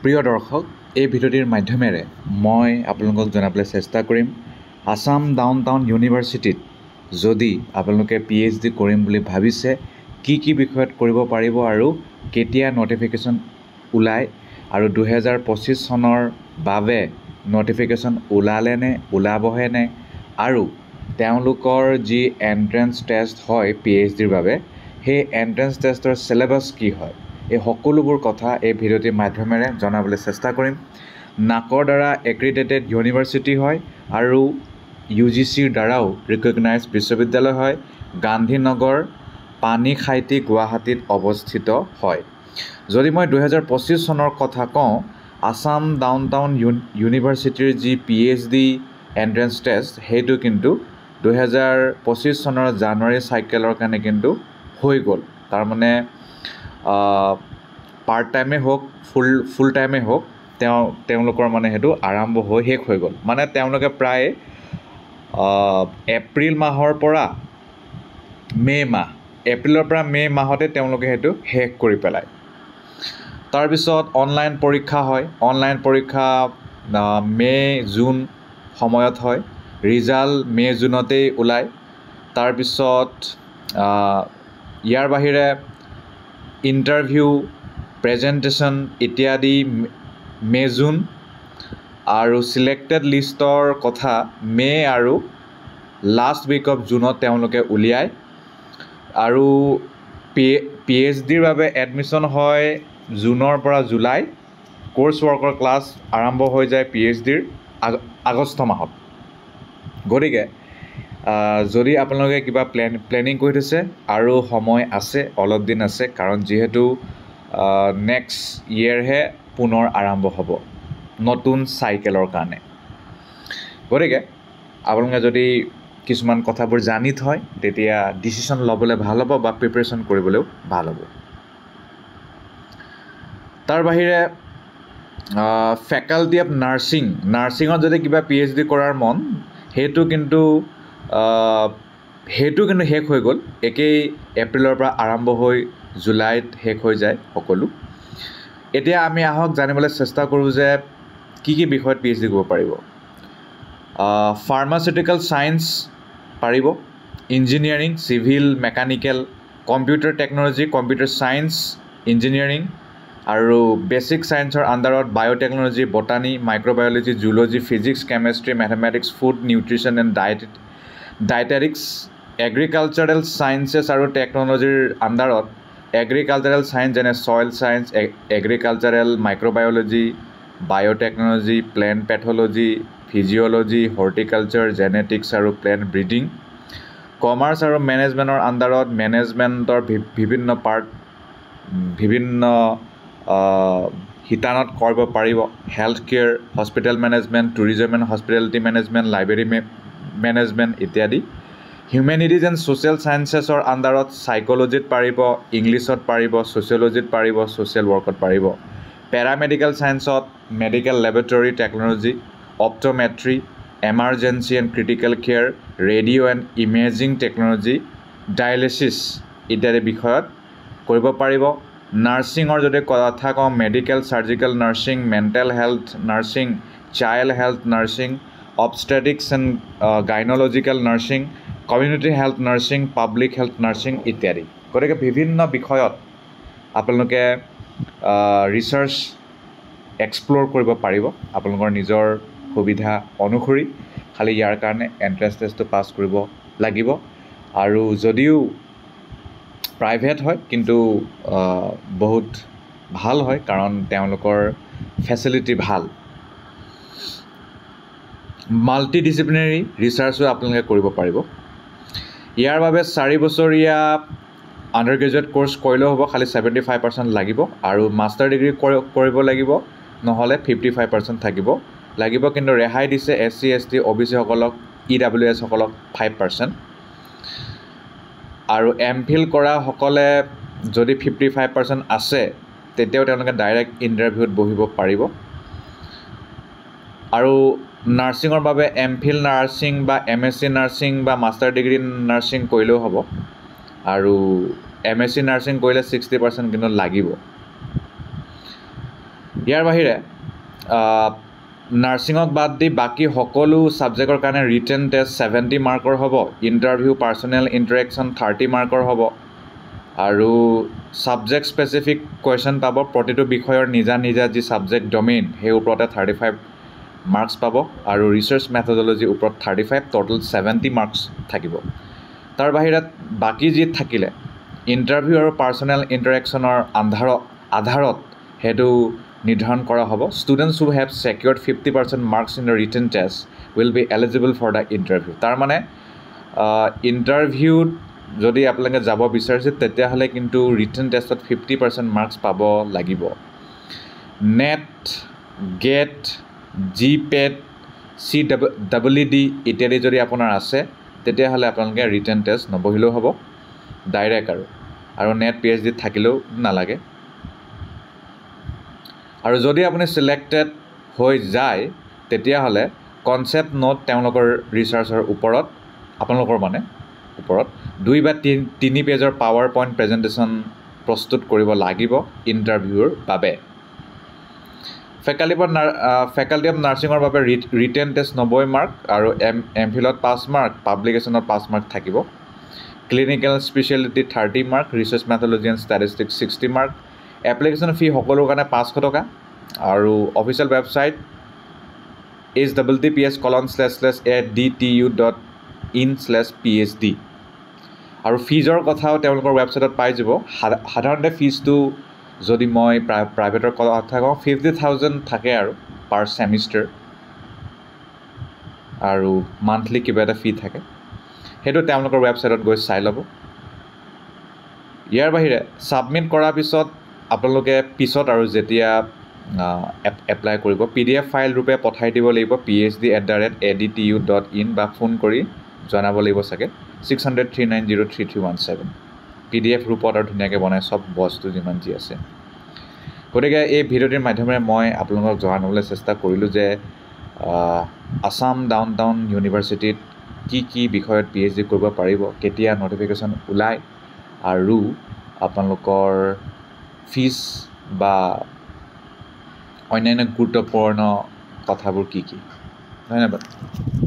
প্ৰিয় দৰ্শক, এই ভিডিঅ'টিৰ মাধ্যমেৰে মই আপোনালোকক জনাবলৈ চেষ্টা কৰিম আসাম ডাউনটাউন ইউনিভাৰ্চিটিত যদি আপোনালোকে PhD কৰিম বুলি ভাবিছে কি বিষয়ত কৰিব পাৰিব আৰু কেতিয়া নটিফিকেশ্যন ওলায় আৰু 2025 চনৰ বাবে নটিফিকেশ্যন ওলালে নে ওলাবহে নে আৰু তেওঁলোকৰ যি এন্ট্ৰেন্স টেষ্ট হয় PhDৰ বাবে সেই এন্ট্ৰেন্স টেষ্টৰ সিলেবাস কি হয় এই সকলোবোৰ কথা এই ভিডিঅ'টিৰ মাধ্যমেৰে জনাবলৈ চেষ্টা কৰিম। নাকৰ দ্বাৰা এক্ৰিডিটেড ইউনিভাৰ্চিটি হয় আৰু UGCৰ দ্বাৰাও ৰিকগনাইজ বিশ্ববিদ্যালয় হয়। গান্ধীনগৰ পানীখাইটি গুৱাহাটীত অৱস্থিত হয়। যদি মই 2025 চনৰ কথা কওঁ, আসাম ডাউনটাউন ইউনিভাৰ্চিটিৰ যি PhD এন্ট্ৰেন্স টেষ্ট সেইটো কিন্তু 2025 চনৰ জানুৱাৰী চাইকেলৰ কাৰণে কিন্তু হৈ গ'ল। তাৰমানে পাৰ্ট টাইমে হোক ফুল টাইমে হোক তেওঁলোকৰ মানে সেইটো আৰম্ভ হৈ শেষ হৈ গ'ল। মানে তেওঁলোকে প্ৰায় এপ্ৰিল মাহৰ পৰা এপ্ৰিলৰ পৰা মে' মাহতে তেওঁলোকে সেইটো শেষ কৰি পেলায়। তাৰপিছত অনলাইন পৰীক্ষা হয়। অনলাইন পৰীক্ষা মে' জুন সময়ত হয়। ৰিজাল্ট মে' জুনতেই ওলায়। তাৰপিছত ইয়াৰ বাহিৰে ইণ্টাৰভিউ, প্ৰেজেণ্টেশ্যন ইত্যাদি মে' জুন আৰু চিলেক্টেড লিষ্টৰ কথা মে' আৰু লাষ্ট উইক অফ জুনত তেওঁলোকে উলিয়ায়। আৰু PhDৰ বাবে এডমিশ্যন হয় জুনৰ পৰা জুলাই। কোৰ্ছ ৱৰ্কৰ ক্লাছ আৰম্ভ হৈ যায় PhDৰ আগষ্ট মাহত। গতিকে যদি আপোনালোকে কিবা প্লেনিং কৰি থৈছে আৰু সময় আছে, অলপ দিন আছে, কাৰণ যিহেতু নেক্সট ইয়েৰহে পুনৰ আৰম্ভ হ'ব নতুন চাইকেলৰ কাৰণে। গতিকে আপোনালোকে যদি কিছুমান কথাবোৰ জানি থয় তেতিয়া ডিচিশ্যন ল'বলৈ ভাল হ'ব বা প্ৰিপাৰেশ্যন কৰিবলৈও ভাল হ'ব। তাৰ বাহিৰে ফেকাল্টি অফ নাৰ্ছিঙত যদি কিবা PhD কৰাৰ মন সেইটো কিন্তু শেষ হৈ গ'ল। একেই এপ্ৰিলৰ পৰা আৰম্ভ হৈ জুলাইত শেষ হৈ যায় সকলো। এতিয়া আমি আহক জানিবলৈ চেষ্টা কৰোঁ যে কি বিষয়ত PhD কৰিব পাৰিব। ফাৰ্মাচিউটিকেল ছায়েন্স পাৰিব, engineering, civil, mechanical, computer technology, computer science, engineering আৰু বেছিক ছায়েন্সৰ আণ্ডাৰত biotechnology, botany, microbiology, zoology, physics, chemistry, mathematics, food, nutrition and dietetics, agricultural sciences আৰু টেকন'লজিৰ আণ্ডাৰত এগ্ৰিকালচাৰেল ছায়েন্স যেনে soil science, agricultural microbiology, biotechnology, plant pathology, physiology, horticulture, genetics আৰু plant breeding. Commerce আৰু মেনেজমেণ্টৰ আণ্ডাৰত মেনেজমেণ্টৰ বিভিন্ন শিতানত কৰিব পাৰিব। Health care, hospital management, tourism and hospitality management, library management ইত্যাদি। হিউমেনিটিজ এণ্ড ছ'চিয়েল ছায়েন্সেছৰ আণ্ডাৰত চাইক'লজিত পাৰিব, ইংলিছত পাৰিব, ছ'চিয়'লজিত পাৰিব, ছ'চিয়েল ৱৰ্কত পাৰিব। পেৰামেডিকেল ছায়েন্সত medical laboratory technology, optometry, emergency and critical care, radio' and imaging technology, dialysis ইত্যাদি বিষয়ত কৰিব পাৰিব। নাৰ্ছিঙৰ যদি কথা কওঁ, medical surgical nursing, mental health nursing, child health nursing, obstetrics and gynaecological nursing, community health nursing, public health nursing ইত্যাদি। গতিকে বিভিন্ন বিষয়ত আপোনালোকে ৰিচাৰ্চ এক্সপ্ল'ৰ কৰিব পাৰিব আপোনালোকৰ নিজৰ সুবিধা অনুসৰি। খালি ইয়াৰ কাৰণে এণ্ট্ৰেন্স টেষ্টটো পাছ কৰিব লাগিব। আৰু যদিও প্ৰাইভেট হয় কিন্তু বহুত ভাল হয়, কাৰণ তেওঁলোকৰ ফেচিলিটি ভাল। মাল্টিডিচিপ্লিনাৰী ৰিচাৰ্চো আপোনালোকে কৰিব পাৰিব। ইয়াৰ বাবে 4 বছৰীয়া আণ্ডাৰ গ্ৰেজুৱেট ক'ৰ্ছ কৰিলেও হ'ব, খালি 75% লাগিব। আৰু মাষ্টাৰ ডিগ্ৰী কৰিব লাগিব, নহ'লে 55% থাকিব লাগিব। কিন্তু ৰেহাই দিছে SC ST OBC সকলক, EWS সকলক 5%। আৰু MPhil কৰা সকলে যদি 55% আছে তেতিয়াও তেওঁলোকে ডাইৰেক্ট ইণ্টাৰভিউত বহিব পাৰিব। আৰু নাৰ্ছিঙৰ বাবে MPhil নাৰ্ছিং বা MSc নাৰ্ছিং বা মাষ্টাৰ ডিগ্ৰী নাৰ্ছিং কৰিলেও হ'ব। আৰু MSc নাৰ্ছিং কৰিলে 60% কিন্তু লাগিব। ইয়াৰ বাহিৰে নাৰ্ছিঙক বাদ দি বাকী সকলো ছাবজেক্টৰ কাৰণে ৰিটেন টেষ্ট 70 মাৰ্কৰ হ'ব, ইণ্টাৰভিউ পাৰ্চনেল ইণ্টাৰেকশ্যন 30 মাৰ্কৰ হ'ব আৰু ছাবজেক্ট স্পেচিফিক কুৱেশ্যন পাব। প্ৰতিটো বিষয়ৰ নিজা নিজা যি ছাবজেক্ট ডমেইন সেই ওপৰতে 35 মাৰ্কছ পাব আৰু ৰিচাৰ্চ মেথডলজিৰ ওপৰত 35, ট'টেল 70 মাৰ্কছ থাকিব। তাৰ বাহিৰে বাকী যি থাকিলে ইণ্টাৰভিউ আৰু পাৰ্চনেল ইণ্টাৰেকশ্যনৰ আধাৰত সেইটো নিৰ্ধাৰণ কৰা হ'ব। Students who have secured 50% marks in the written test will be eligible for the interview. তাৰমানে ইণ্টাৰভিউত যদি আপোনালোকে যাব বিচাৰিছে তেতিয়াহ'লে কিন্তু ৰিটেন টেষ্টত 50% মাৰ্কছ পাব লাগিব। নেট, গেট, GPAT, CEED ইত্যাদি যদি আপোনাৰ আছে তেতিয়াহ'লে আপোনালোকে ৰিটেন টেষ্ট নবহিলেও হ'ব, ডাইৰেক্ট আৰু নেট PhD থাকিলেও নালাগে। আৰু যদি আপুনি চিলেক্টেড হৈ যায় তেতিয়াহ'লে কনচেপ্ট নোট তেওঁলোকৰ ৰিচাৰ্চৰ ওপৰত আপোনালোকৰ ওপৰত 2 বা 3 পেজৰ পাৱাৰ পইণ্ট প্ৰেজেণ্টেশ্যন প্ৰস্তুত কৰিব লাগিব ইণ্টাৰভিউৰ বাবে। ফেকাল্টি অফ নাৰ্ছিঙৰ বাবে ৰিটেন টেষ্ট 90 মাৰ্ক আৰু MPhilত 5 মাৰ্ক, পাব্লিকেশ্যনত 5 মাৰ্ক থাকিব। Clinical speciality 30 mark, research methodology and statistics 60 mark. Application fee সকলোৰ কাৰণে 500 টকা আৰু অফিচিয়েল ৱেবছাইট https://adtu.in/phd। আৰু ফিজৰ কথাও তেওঁলোকৰ ৱেবছাইটত পাই যাব। সাধাৰণতে ফিজটো যদি মই প্ৰাইভেটৰ কথা কওঁ 50,000 থাকে আৰু পাৰ ছেমিষ্টাৰ, আৰু মান্থলি কিবা এটা ফি থাকে, সেইটো তেওঁলোকৰ ৱেবছাইটত গৈ চাই ল'ব। ইয়াৰ বাহিৰে ছাবমিট কৰাৰ পিছত আপোনালোকে আৰু যেতিয়া এপ্লাই কৰিব PDF ফাইল ৰূপে পঠাই দিব লাগিব phd@adtu.in বা ফোন কৰি জনাব লাগিব চাগে 600-390-3317 PDF ৰূপত আৰু ধুনীয়াকৈ বনাই চব বস্তু যিমান যি আছে। গতিকে এই ভিডিঅ'টিৰ মাধ্যমেৰে মই আপোনালোকক জনাবলৈ চেষ্টা কৰিলোঁ যে আছাম ডাউনটাউন ইউনিভাৰ্চিটিত কি বিষয়ত PhD কৰিব পাৰিব, কেতিয়া নটিফিকেশ্যন ওলায় আৰু আপোনালোকৰ ফিজ বা অন্যান্য গুৰুত্বপূৰ্ণ কথাবোৰ কি। ধন্যবাদ।